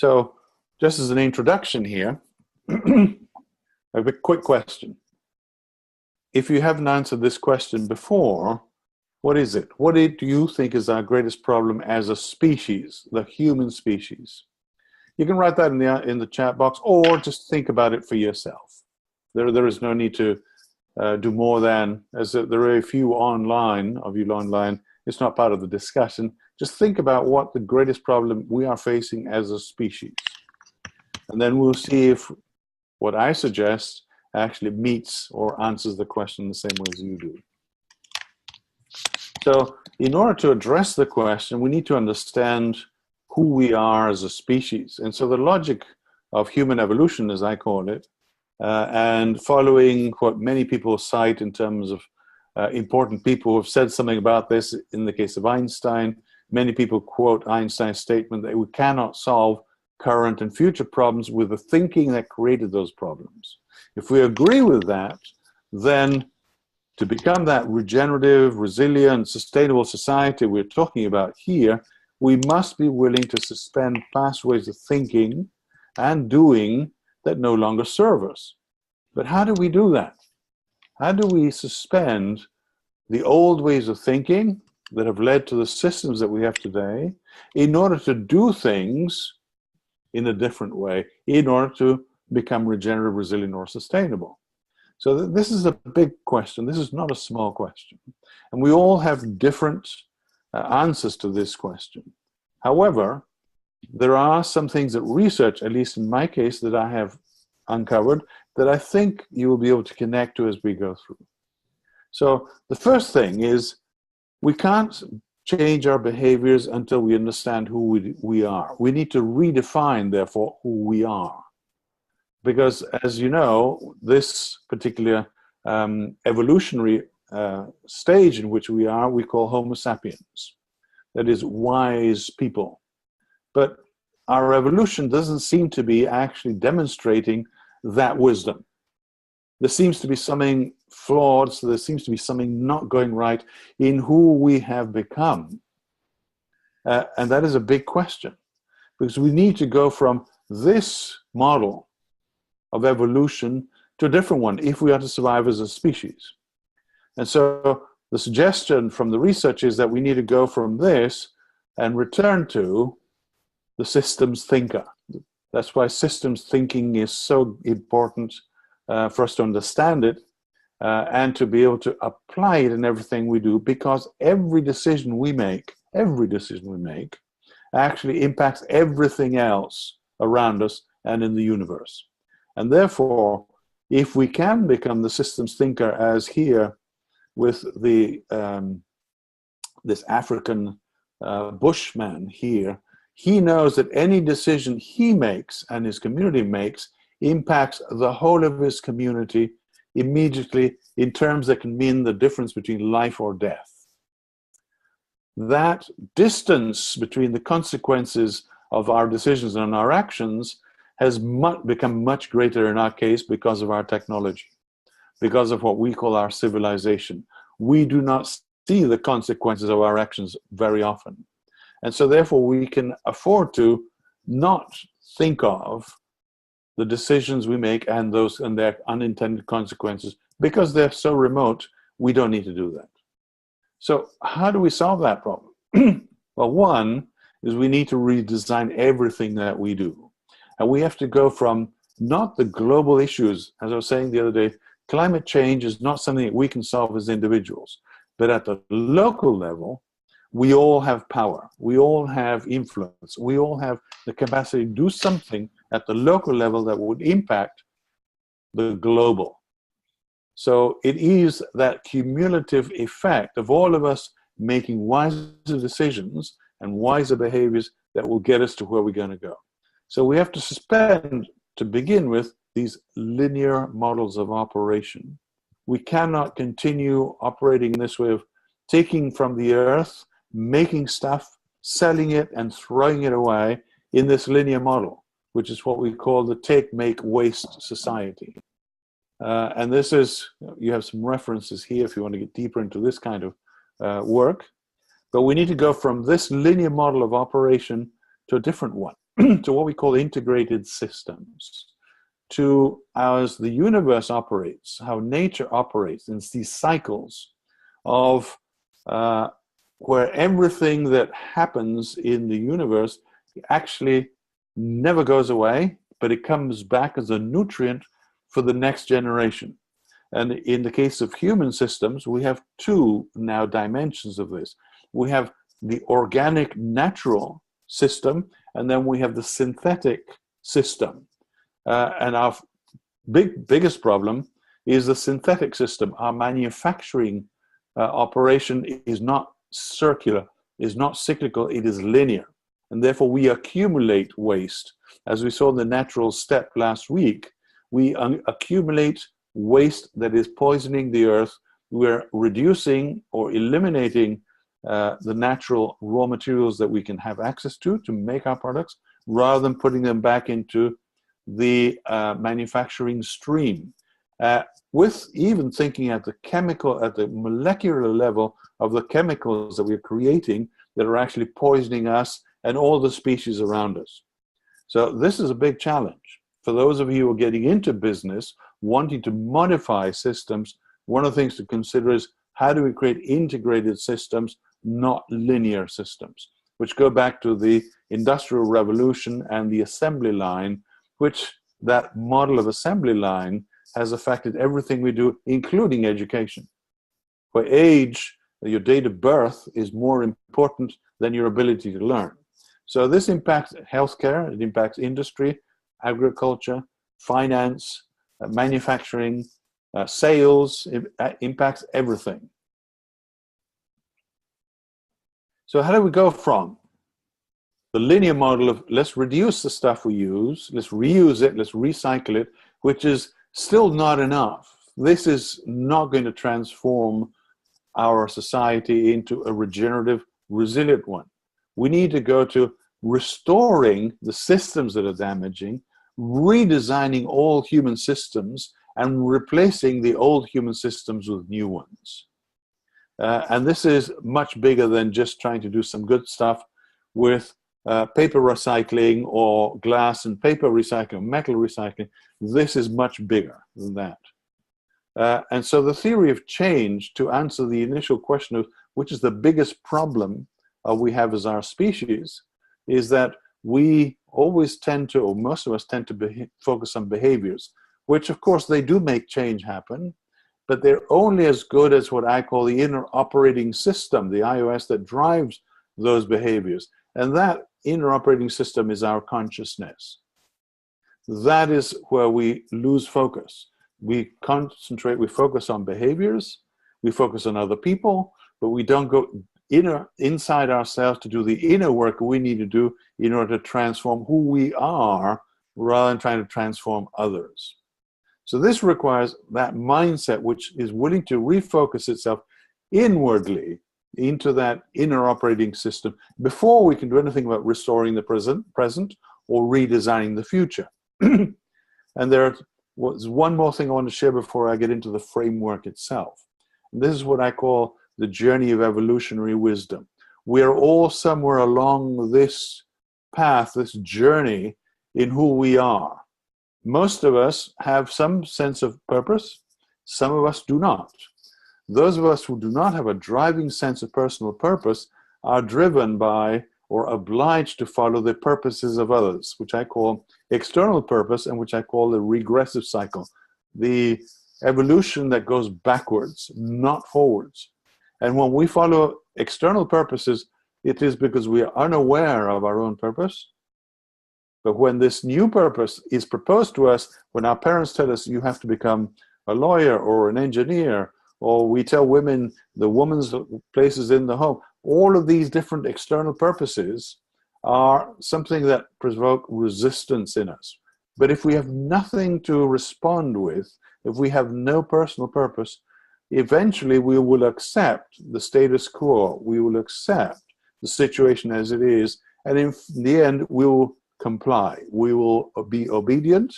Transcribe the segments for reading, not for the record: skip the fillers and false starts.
So just as an introduction here, a quick question. If you haven't answered this question before, what is it? What do you think is our greatest problem as a species, the human species? You can write that in the chat box, or just think about it for yourself. There is no need to do more than, as there are a few online, of you online, it's not part of the discussion. Just think about what the greatest problem we are facing as a species. And then we'll see if what I suggest actually meets or answers the question the same way as you do. So in order to address the question, we need to understand who we are as a species. And so the logic of human evolution, as I call it, and following what many people cite in terms of important people who have said something about this, in the case of Einstein, many people quote Einstein's statement that we cannot solve current and future problems with the thinking that created those problems. If we agree with that, then to become that regenerative, resilient, sustainable society we're talking about here, we must be willing to suspend past ways of thinking and doing that no longer serve us. But how do we do that? How do we suspend the old ways of thinking that have led to the systems that we have today in order to do things in a different way, in order to become regenerative, resilient, or sustainable? So this is a big question. This is not a small question. And we all have different answers to this question. However, there are some things that research, at least in my case, that I have uncovered that I think you will be able to connect to as we go through. So the first thing is we can't change our behaviors until we understand who we are. We need to redefine, therefore, who we are. Because, as you know, this particular evolutionary stage in which we are, we call Homo sapiens. That is, wise people. But our evolution doesn't seem to be actually demonstrating that wisdom. There seems to be something flawed, so there seems to be something not going right in who we have become. And that is a big question, because we need to go from this model of evolution to a different one if we are to survive as a species. And so the suggestion from the research is that we need to go from this and return to the systems thinker. That's why systems thinking is so important for us to understand it and to be able to apply it in everything we do, because every decision we make actually impacts everything else around us and in the universe. And therefore, if we can become the systems thinker, as here with the this African bushman here, he knows that any decision he makes and his community makes impacts the whole of his community immediately in terms that can mean the difference between life or death. That distance between the consequences of our decisions and our actions has become much greater in our case because of our technology, because of what we call our civilization. We do not see the consequences of our actions very often. And so therefore we can afford to not think of the decisions we make and their unintended consequences, because they're so remote, we don't need to do that. So how do we solve that problem? Well, one is we need to redesign everything that we do. And we have to go from not the global issues, as I was saying the other day, climate change is not something that we can solve as individuals, but at the local level, we all have power, we all have influence, we all have the capacity to do something at the local level that would impact the global. So it is that cumulative effect of all of us making wiser decisions and wiser behaviors that will get us to where we're going to go. So we have to suspend, to begin with, these linear models of operation. We cannot continue operating in this way of taking from the earth, making stuff, selling it, and throwing it away in this linear model, which is what we call the take, make, waste society. And this is, you have some references here if you want to get deeper into this kind of work. But we need to go from this linear model of operation to a different one. to what we call integrated systems, to as the universe operates, how nature operates, and it's these cycles of where everything that happens in the universe actually never goes away, but it comes back as a nutrient for the next generation. And in the case of human systems, we have two now dimensions of this. We have the organic, natural system, and then we have the synthetic system. And our biggest problem is the synthetic system. Our manufacturing operation is not circular, is not cyclical, it is linear. And therefore we accumulate waste. As we saw in the natural step last week, we accumulate waste that is poisoning the earth. We're reducing or eliminating the natural raw materials that we can have access to make our products, rather than putting them back into the manufacturing stream. With even thinking at the molecular level of the chemicals that we're creating that are actually poisoning us and all the species around us. So this is a big challenge. For those of you who are getting into business, wanting to modify systems, one of the things to consider is how do we create integrated systems, not linear systems, which go back to the Industrial Revolution and the assembly line, which that model of assembly line has affected everything we do, including education. Where age, your date of birth, is more important than your ability to learn. So this impacts healthcare, it impacts industry, agriculture, finance, manufacturing, sales, it impacts everything. So how do we go from the linear model of let's reduce the stuff we use, let's reuse it, let's recycle it, which is still not enough. This is not going to transform our society into a regenerative, resilient one. We need to go to restoring the systems that are damaging, redesigning all human systems, and replacing the old human systems with new ones. And this is much bigger than just trying to do some good stuff with paper recycling or glass and paper recycling, metal recycling. This is much bigger than that. And so the theory of change, to answer the initial question of which is the biggest problem we have as our species, is that we always tend to, or most of us tend to focus on behaviors, which of course they do make change happen, but they're only as good as what I call the inner operating system, the iOS that drives those behaviors. And that inner operating system is our consciousness. That is where we lose focus. We concentrate, we focus on behaviors, we focus on other people, but we don't go inside ourselves to do the inner work we need to do in order to transform who we are, rather than trying to transform others. So this requires that mindset which is willing to refocus itself inwardly into that inner operating system before we can do anything about restoring the present or redesigning the future. And there's one more thing I want to share before I get into the framework itself. And this is what I call the journey of evolutionary wisdom. We're all somewhere along this path, this journey in who we are. Most of us have some sense of purpose, some of us do not. Those of us who do not have a driving sense of personal purpose are driven by or obliged to follow the purposes of others, which I call external purpose and which I call the regressive cycle, the evolution that goes backwards, not forwards. And when we follow external purposes, it is because we are unaware of our own purpose. But when this new purpose is proposed to us, when our parents tell us you have to become a lawyer or an engineer, or we tell women the woman's place is in the home, all of these different external purposes are something that provoke resistance in us. But if we have nothing to respond with, if we have no personal purpose, eventually we will accept the status quo, we will accept the situation as it is, and in the end we will comply, we will be obedient,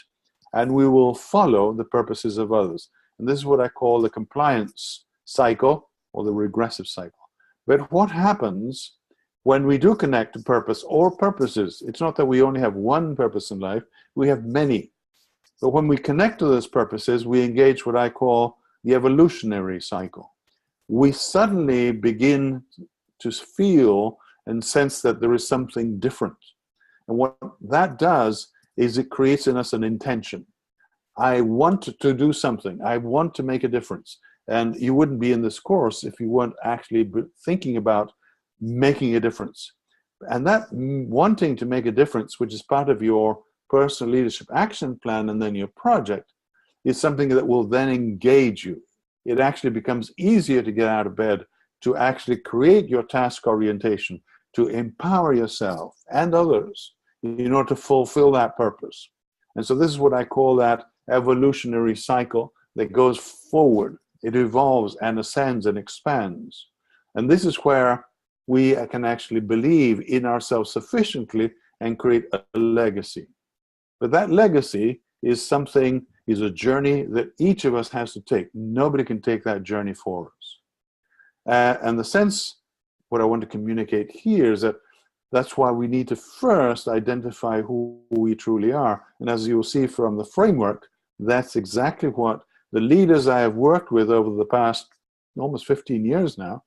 and we will follow the purposes of others. And this is what I call the compliance cycle or the regressive cycle. But what happens When we do connect to purpose or purposes, it's not that we only have one purpose in life, we have many. But when we connect to those purposes, we engage what I call the evolutionary cycle. We suddenly begin to feel and sense that there is something different. And what that does is it creates in us an intention. I want to do something. I want to make a difference. And you wouldn't be in this course if you weren't actually thinking about making a difference. And that wanting to make a difference, which is part of your personal leadership action plan and then your project, is something that will then engage you. It actually becomes easier to get out of bed, to actually create your task orientation, to empower yourself and others in order to fulfill that purpose. And so this is what I call that evolutionary cycle that goes forward. It evolves and ascends and expands. And this is where we can actually believe in ourselves sufficiently and create a legacy. But that legacy is a journey that each of us has to take. Nobody can take that journey for us. And the sense, what I want to communicate here is that that's why we need to first identify who we truly are. And as you'll see from the framework, that's exactly what the leaders I have worked with over the past almost 15 years now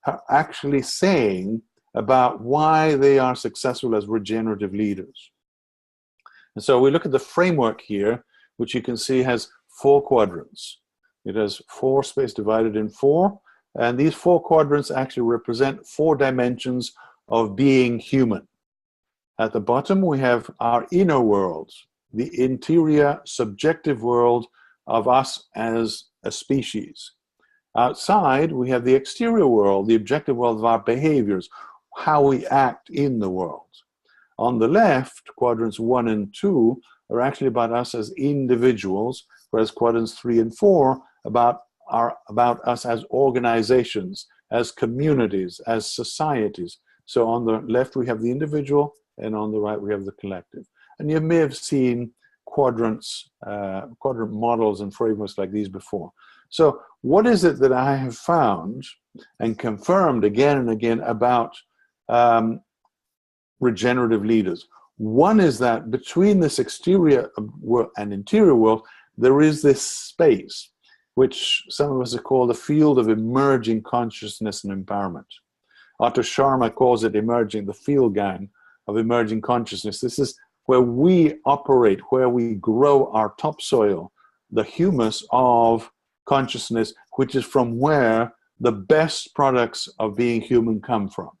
are actually saying about why they are successful as regenerative leaders. And so we look at the framework here, which you can see has 4 quadrants. It has 4 space divided in 4, and these 4 quadrants actually represent 4 dimensions of being human. At the bottom, we have our inner world, the interior subjective world of us as a species. Outside, we have the exterior world, the objective world of our behaviors, how we act in the world. On the left, quadrants 1 and 2 are actually about us as individuals, whereas quadrants 3 and 4 are about us as organizations, as communities, as societies. So on the left, we have the individual, and on the right, we have the collective. And you may have seen quadrant models and frameworks like these before. So what is it that I have found and confirmed again and again about regenerative leaders? One is that between this exterior and interior world, there is this space, which some of us have called the field of emerging consciousness and empowerment. Otto Sharma calls it the field gang of emerging consciousness. This is where we operate, where we grow our topsoil, the humus of consciousness, which is from where the best products of being human come from.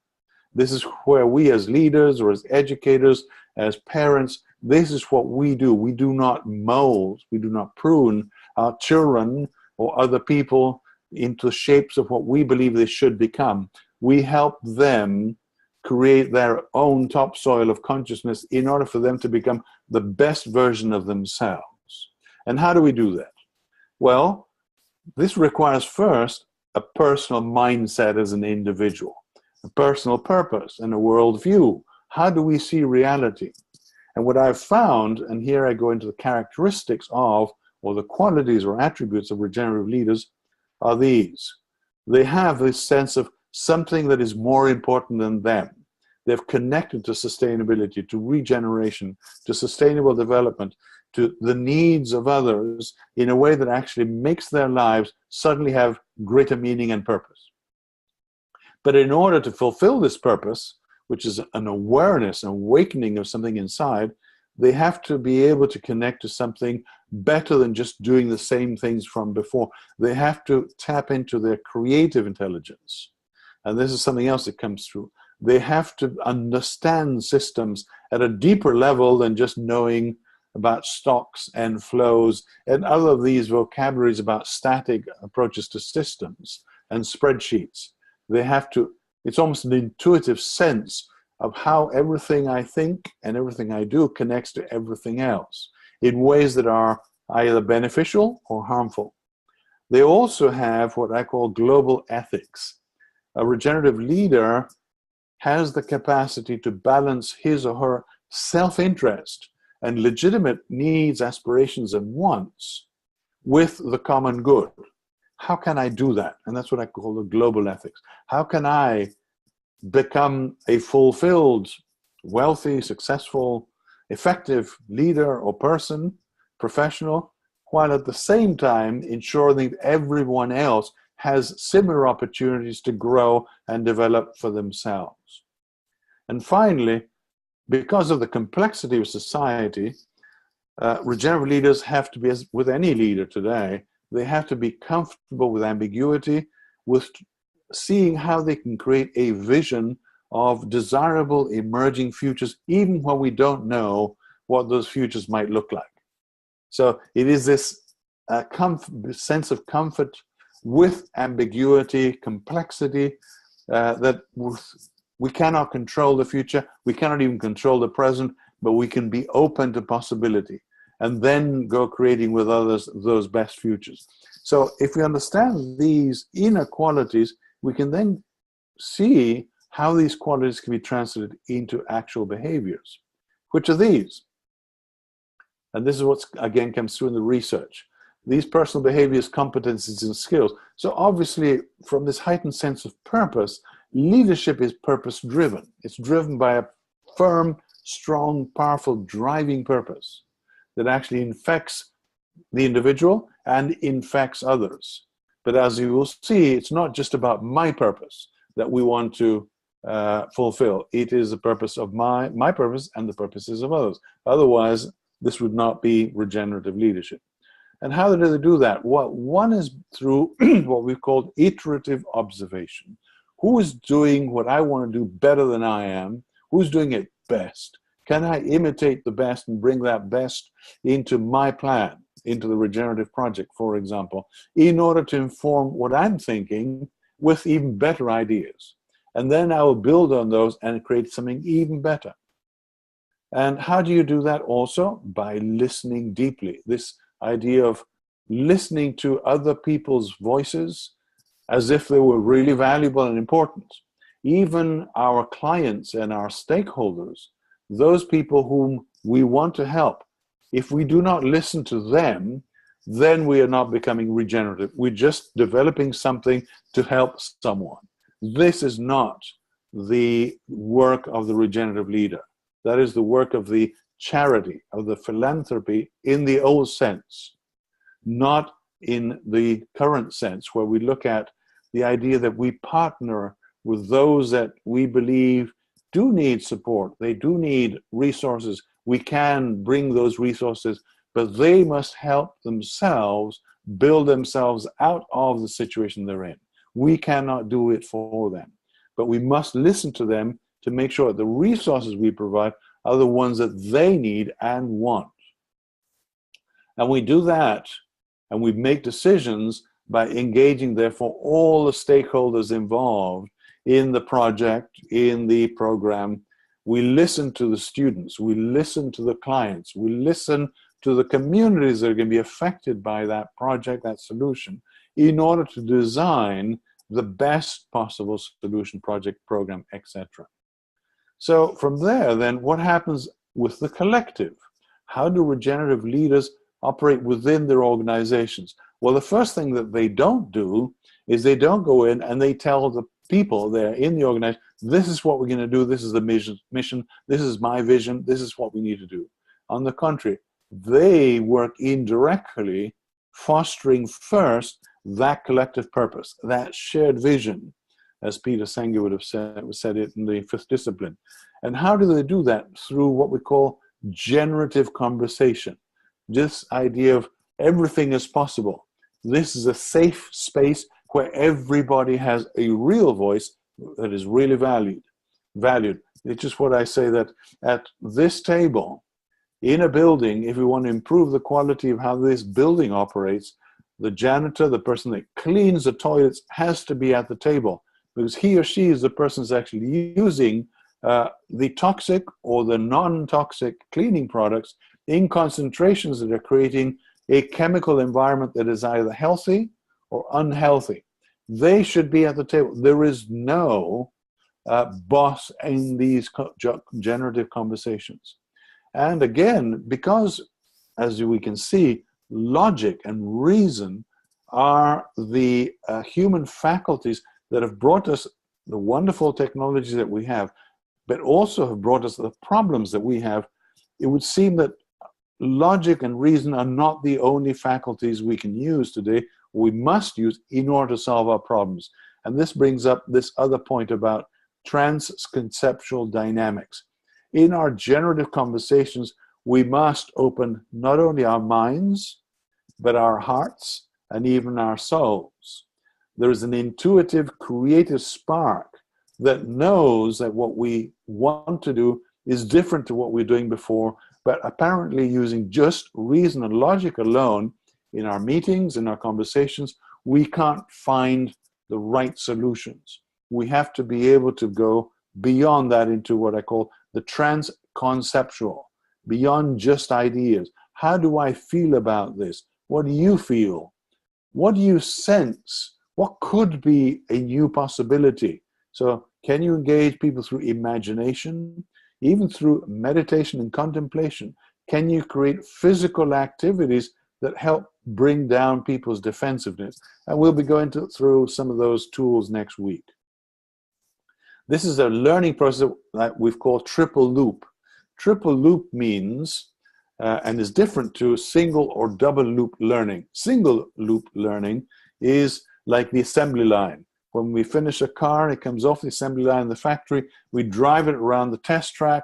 This is where we as leaders or as educators, as parents, this is what we do. We do not mold, we do not prune our children or other people into shapes of what we believe they should become. We help them create their own topsoil of consciousness in order for them to become the best version of themselves. And how do we do that? Well, this requires first a personal mindset as an individual, a personal purpose and a worldview. How do we see reality? And what I've found, and here I go into the characteristics of, or the qualities or attributes of regenerative leaders, are these. They have this sense of something that is more important than them. They've connected to sustainability, to regeneration, to sustainable development, to the needs of others in a way that actually makes their lives suddenly have greater meaning and purpose. But in order to fulfill this purpose, which is an awareness, an awakening of something inside, they have to be able to connect to something better than just doing the same things from before. They have to tap into their creative intelligence. And this is something else that comes through. They have to understand systems at a deeper level than just knowing about stocks and flows and other of these vocabularies about static approaches to systems and spreadsheets. They have to, it's almost an intuitive sense of how everything I think and everything I do connects to everything else in ways that are either beneficial or harmful. They also have what I call global ethics. A regenerative leader has the capacity to balance his or her self-interest and legitimate needs, aspirations, and wants with the common good. How can I do that? And that's what I call the global ethics. How can I become a fulfilled, wealthy, successful, effective leader or person, professional, while at the same time ensuring that everyone else has similar opportunities to grow and develop for themselves. And finally, because of the complexity of society, regenerative leaders have to be, as with any leader today, they have to be comfortable with ambiguity, with seeing how they can create a vision of desirable emerging futures, even when we don't know what those futures might look like. So it is this sense of comfort with ambiguity, complexity, that we cannot control the future, we cannot even control the present, but we can be open to possibility and then go creating with others those best futures. So if we understand these inner qualities, we can then see how these qualities can be translated into actual behaviors. Which are these? And this is what, again, comes through in the research. These personal behaviors, competencies, and skills. So obviously, from this heightened sense of purpose, leadership is purpose-driven. It's driven by a firm, strong, powerful, driving purpose that actually infects the individual and infects others. But as you will see, it's not just about my purpose that we want to fulfill. It is the purpose of my purpose and the purposes of others. Otherwise, this would not be regenerative leadership. And how do they do that? Well, one is through what we've called iterative observation. Who is doing what I want to do better than I am? Who's doing it best? Can I imitate the best and bring that best into my plan, into the regenerative project, for example, in order to inform what I'm thinking with even better ideas? And then I will build on those and create something even better. And how do you do that? Also by listening deeply. This idea of listening to other people's voices as if they were really valuable and important. Even our clients and our stakeholders, those people whom we want to help, if we do not listen to them, then we are not becoming regenerative. We're just developing something to help someone. This is not the work of the regenerative leader. That is the work of the charity, of the philanthropy in the old sense, not in the current sense, where we look at the idea that we partner with those that we believe do need support. They do need resources. We can bring those resources, but they must help themselves build themselves out of the situation they're in. We cannot do it for them, but we must listen to them to make sure that the resources we provide are the ones that they need and want. And we do that, and we make decisions by engaging, therefore, all the stakeholders involved in the project, in the program. We listen to the students, we listen to the clients, we listen to the communities that are going to be affected by that project, that solution, in order to design the best possible solution, project, program, etc. So from there, then, what happens with the collective? How do regenerative leaders operate within their organizations? Well, the first thing that they don't do is they don't go in and they tell the people there in the organization, this is what we're going to do, this is the mission, this is my vision, this is what we need to do. On the contrary, they work indirectly, fostering first that collective purpose, that shared vision, as Peter Senge would have said it in the fifth discipline. And how do they do that? Through what we call generative conversation. This idea of everything is possible. This is a safe space where everybody has a real voice that is really valued. It's just what I say, that at this table, in a building, if we want to improve the quality of how this building operates, the janitor, the person that cleans the toilets, has to be at the table, because he or she is the person who's actually using the toxic or the non-toxic cleaning products in concentrations that are creating a chemical environment that is either healthy or unhealthy. They should be at the table. There is no boss in these generative conversations. And again, because, as we can see, logic and reason are the human faculties that have brought us the wonderful technologies that we have, but also have brought us the problems that we have, it would seem that logic and reason are not the only faculties we can use today, we must use in order to solve our problems. And this brings up this other point about transconceptual dynamics. In our generative conversations, we must open not only our minds, but our hearts and even our souls. There is an intuitive, creative spark that knows that what we want to do is different to what we're doing before, but apparently using just reason and logic alone in our meetings, in our conversations, we can't find the right solutions. We have to be able to go beyond that into what I call the transconceptual, beyond just ideas. How do I feel about this? What do you feel? What do you sense? What could be a new possibility? So can you engage people through imagination, even through meditation and contemplation? Can you create physical activities that help bring down people's defensiveness? And we'll be going through some of those tools next week. This is a learning process that we've called triple loop. Triple loop means, and is different to single or double loop learning. Single loop learning is like the assembly line. When we finish a car, it comes off the assembly line in the factory, we drive it around the test track,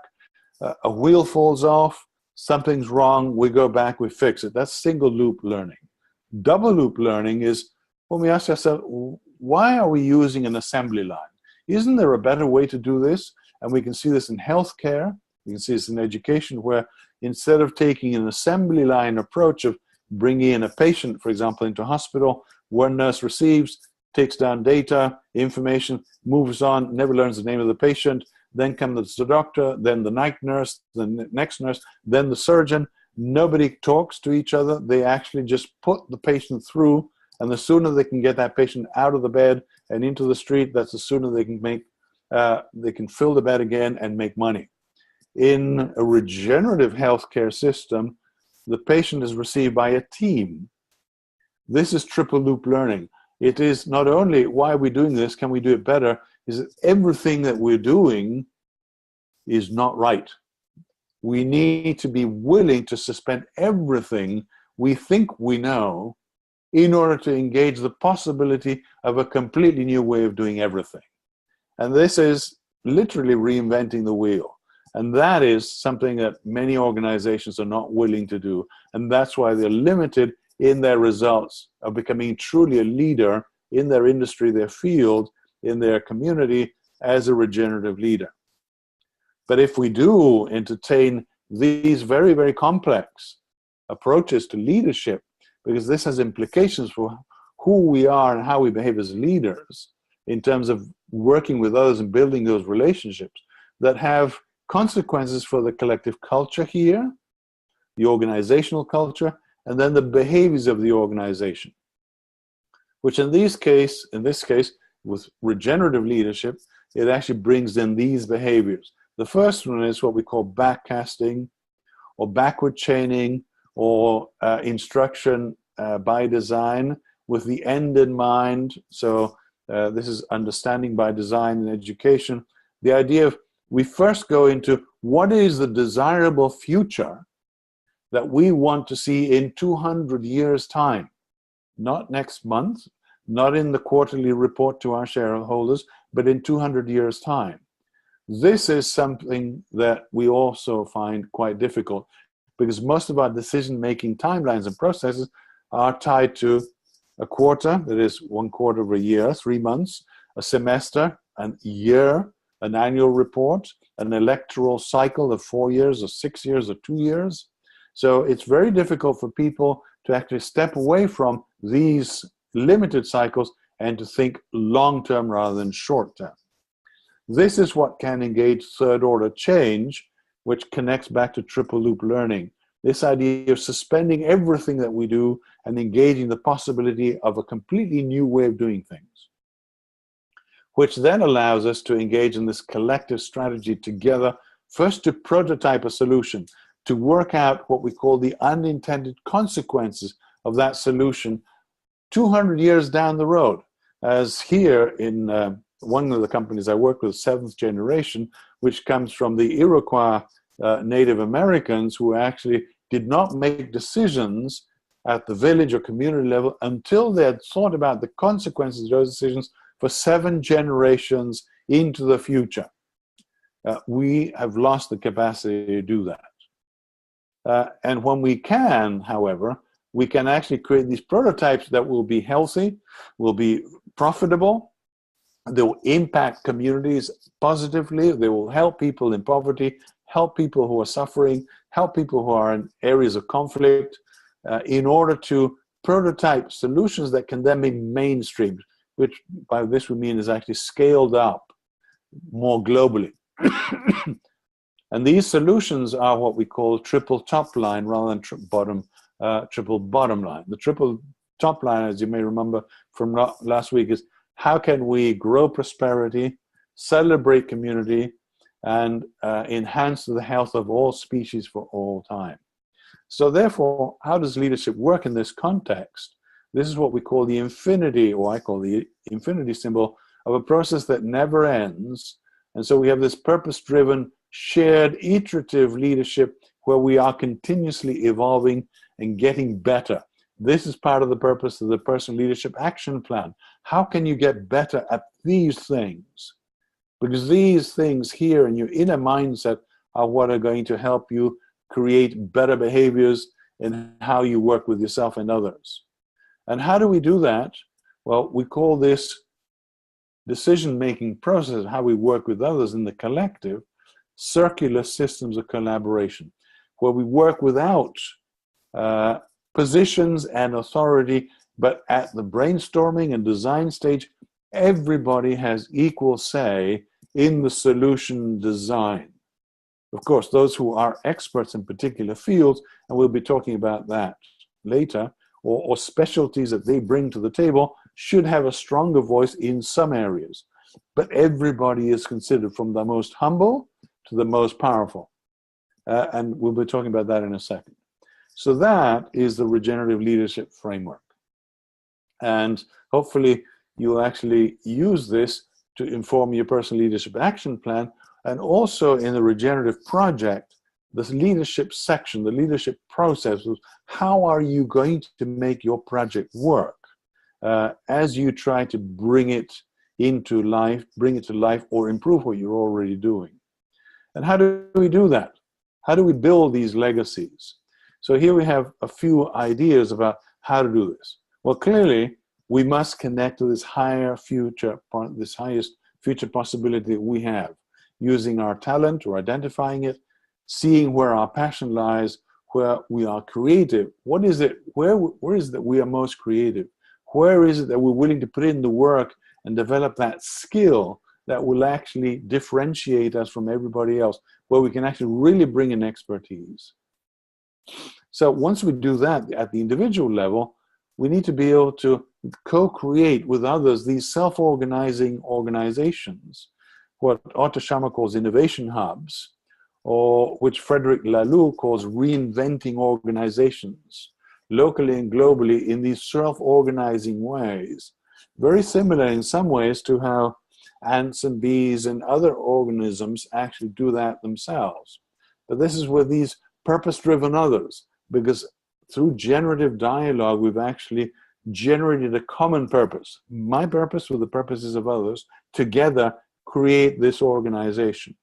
a wheel falls off, something's wrong, we go back, we fix it. That's single loop learning. Double loop learning is when we ask ourselves, why are we using an assembly line? Isn't there a better way to do this? And we can see this in healthcare, we can see this in education, where instead of taking an assembly line approach of bringing in a patient, for example, into a hospital, one nurse receives, takes down data, information, moves on, never learns the name of the patient, then comes the doctor, then the night nurse, the next nurse, then the surgeon. Nobody talks to each other. They actually just put the patient through, and the sooner they can get that patient out of the bed and into the street, that's the sooner they can fill the bed again and make money. In a regenerative healthcare system, the patient is received by a team. This is triple loop learning. It is not only why are we doing this, can we do it better, is that everything that we're doing is not right. We need to be willing to suspend everything we think we know in order to engage the possibility of a completely new way of doing everything. And this is literally reinventing the wheel. And that is something that many organizations are not willing to do. And that's why they're limited in their results of becoming truly a leader in their industry, their field, in their community as a regenerative leader. But if we do entertain these very, very complex approaches to leadership, because this has implications for who we are and how we behave as leaders in terms of working with others and building those relationships that have consequences for the collective culture here, the organizational culture, and then the behaviors of the organization, which in this case, with regenerative leadership, it actually brings in these behaviors. The first one is what we call backcasting or backward chaining or instruction by design with the end in mind. So this is understanding by design in education. The idea of we first go into what is the desirable future that we want to see in 200 years' time, not next month, not in the quarterly report to our shareholders, but in 200 years' time. This is something that we also find quite difficult because most of our decision-making timelines and processes are tied to a quarter, that is 1 quarter of a year, 3 months, a semester, an year, an annual report, an electoral cycle of 4 years or 6 years or 2 years. So it's very difficult for people to actually step away from these limited cycles and to think long-term rather than short-term. This is what can engage third-order change, which connects back to triple loop learning. This idea of suspending everything that we do and engaging the possibility of a completely new way of doing things, which then allows us to engage in this collective strategy together, first to prototype a solution, to work out what we call the unintended consequences of that solution 200 years down the road. As here in one of the companies I work with, seventh generation, which comes from the Iroquois Native Americans, who actually did not make decisions at the village or community level until they had thought about the consequences of those decisions for 7 generations into the future. We have lost the capacity to do that. And when we can, however, we can actually create these prototypes that will be healthy, will be profitable, they will impact communities positively, they will help people in poverty, help people who are suffering, help people who are in areas of conflict, in order to prototype solutions that can then be mainstreamed, which by this we mean is actually scaled up more globally. And these solutions are what we call triple top line rather than triple bottom line. The triple top line, as you may remember from last week, is how can we grow prosperity, celebrate community, and enhance the health of all species for all time. So therefore, how does leadership work in this context? This is what we call the infinity, or I call the infinity symbol, of a process that never ends. And so we have this purpose-driven, shared, iterative leadership where we are continuously evolving and getting better. This is part of the purpose of the Personal Leadership Action Plan. How can you get better at these things? Because these things here in your inner mindset are what are going to help you create better behaviors in how you work with yourself and others. And how do we do that? Well, we call this decision-making process, how we work with others in the collective, circular systems of collaboration, where we work without positions and authority, but at the brainstorming and design stage, everybody has equal say in the solution design. Of course, those who are experts in particular fields, and we'll be talking about that later, or specialties that they bring to the table, should have a stronger voice in some areas. But everybody is considered, from the most humble to the most powerful. And we'll be talking about that in a second. So that is the regenerative leadership framework. And hopefully you'll actually use this to inform your personal leadership action plan. And also in the regenerative project, this leadership section, the leadership process, how are you going to make your project work as you try to bring it into life, bring it to life, or improve what you're already doing. And how do we do that? How do we build these legacies? So here we have a few ideas about how to do this. Well, clearly, we must connect to this higher future, this highest future possibility that we have, using our talent or identifying it, seeing where our passion lies, where we are creative. What is it? Where is it that we are most creative? Where is it that we're willing to put in the work and develop that skill that will actually differentiate us from everybody else, where we can actually really bring in expertise? So once we do that at the individual level, we need to be able to co-create with others these self-organizing organizations, what Otto Scharmer calls innovation hubs, or which Frederick Laloux calls reinventing organizations, locally and globally in these self-organizing ways. Very similar in some ways to how ants and bees and other organisms actually do that themselves. But this is with these purpose-driven others, because through generative dialogue, we've actually generated a common purpose. My purpose with the purposes of others, together create this organization.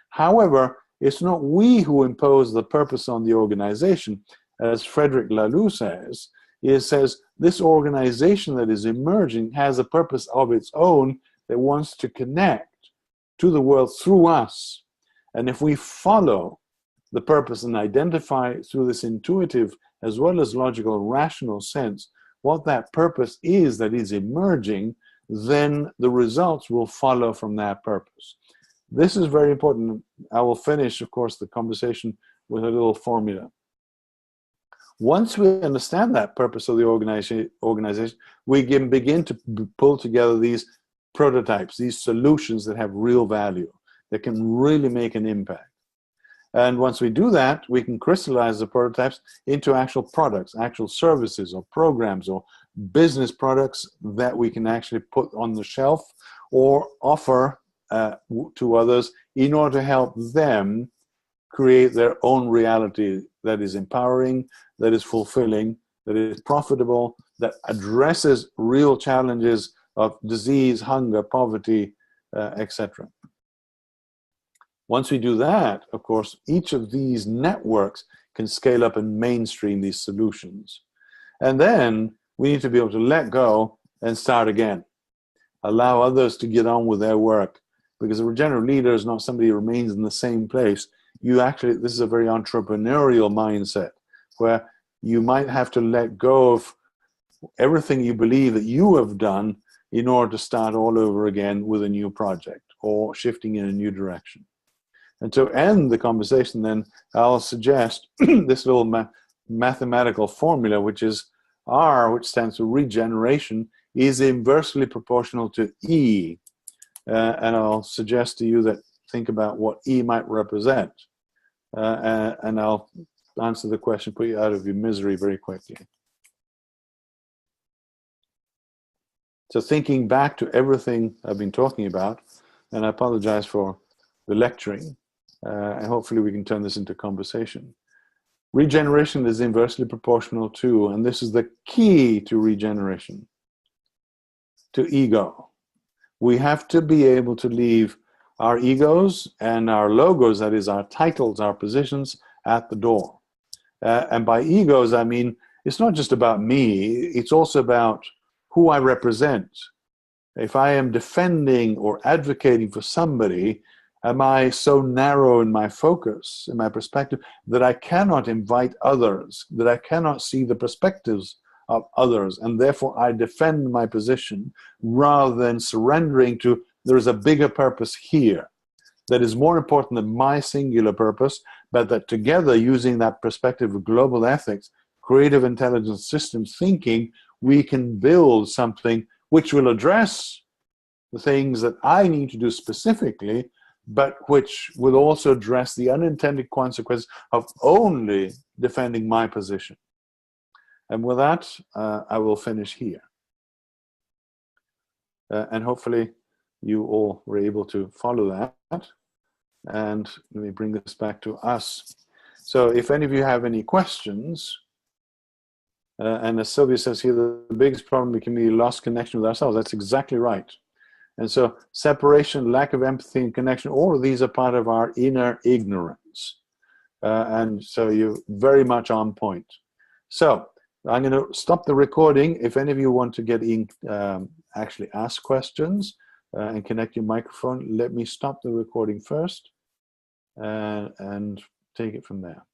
However, it's not we who impose the purpose on the organization. As Frederick Laloux says, he says this organization that is emerging has a purpose of its own that wants to connect to the world through us. And if we follow the purpose and identify through this intuitive as well as logical, rational sense what that purpose is that is emerging, then the results will follow from that purpose. This is very important. I will finish, of course, the conversation with a little formula. Once we understand that purpose of the organization, we can begin to pull together these prototypes, these solutions that have real value, that can really make an impact. And once we do that, we can crystallize the prototypes into actual products, actual services or programs or business products that we can actually put on the shelf or offer to others in order to help them create their own reality that is empowering, that is fulfilling, that is profitable, that addresses real challenges of disease, hunger, poverty, etc. Once we do that, of course, each of these networks can scale up and mainstream these solutions. And then we need to be able to let go and start again. Allow others to get on with their work, because a regenerative leader is not somebody who remains in the same place. This is a very entrepreneurial mindset where you might have to let go of everything you believe that you have done in order to start all over again with a new project or shifting in a new direction. And to end the conversation, then I'll suggest this little mathematical formula, which is R, which stands for regeneration, is inversely proportional to E. And I'll suggest to you that think about what E might represent. And I'll answer the question, put you out of your misery very quickly. So thinking back to everything I've been talking about, and I apologize for the lecturing, and hopefully we can turn this into conversation. Regeneration is inversely proportional to, and this is the key to regeneration, to ego. We have to be able to leave our egos and our logos, that is our titles, our positions, at the door. And by egos, I mean, it's not just about me, it's also about who I represent. If I am defending or advocating for somebody, am I so narrow in my focus, in my perspective, that I cannot invite others, that I cannot see the perspectives of others, and therefore I defend my position rather than surrendering to there is a bigger purpose here that is more important than my singular purpose, but that together, using that perspective of global ethics, creative intelligence systems thinking, we can build something which will address the things that I need to do specifically, but which will also address the unintended consequences of only defending my position. And with that, I will finish here. And hopefully you all were able to follow that. And let me bring this back to us. So if any of you have any questions, and as Sylvia says here, the biggest problem can be lost connection with ourselves. That's exactly right. And so separation, lack of empathy and connection, all of these are part of our inner ignorance. And so you're very much on point. So I'm going to stop the recording. If any of you want to get in, actually ask questions and connect your microphone, let me stop the recording first and take it from there.